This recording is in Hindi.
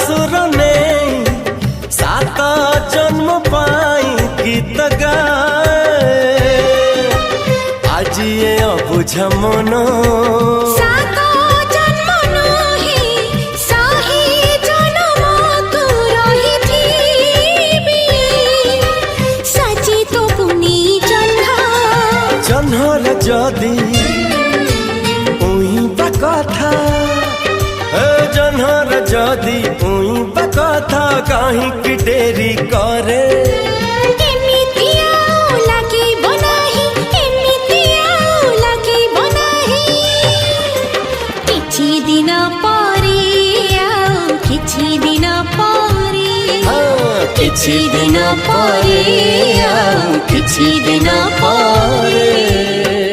सुर ने सात जन्म पाई गीत गाए आज ये अबुझ मन जन्हर जदी उइबा कथा जन्हर जदी उइबा कथा कहीं की डेरी करे किछि दिन परे किछि दिन परे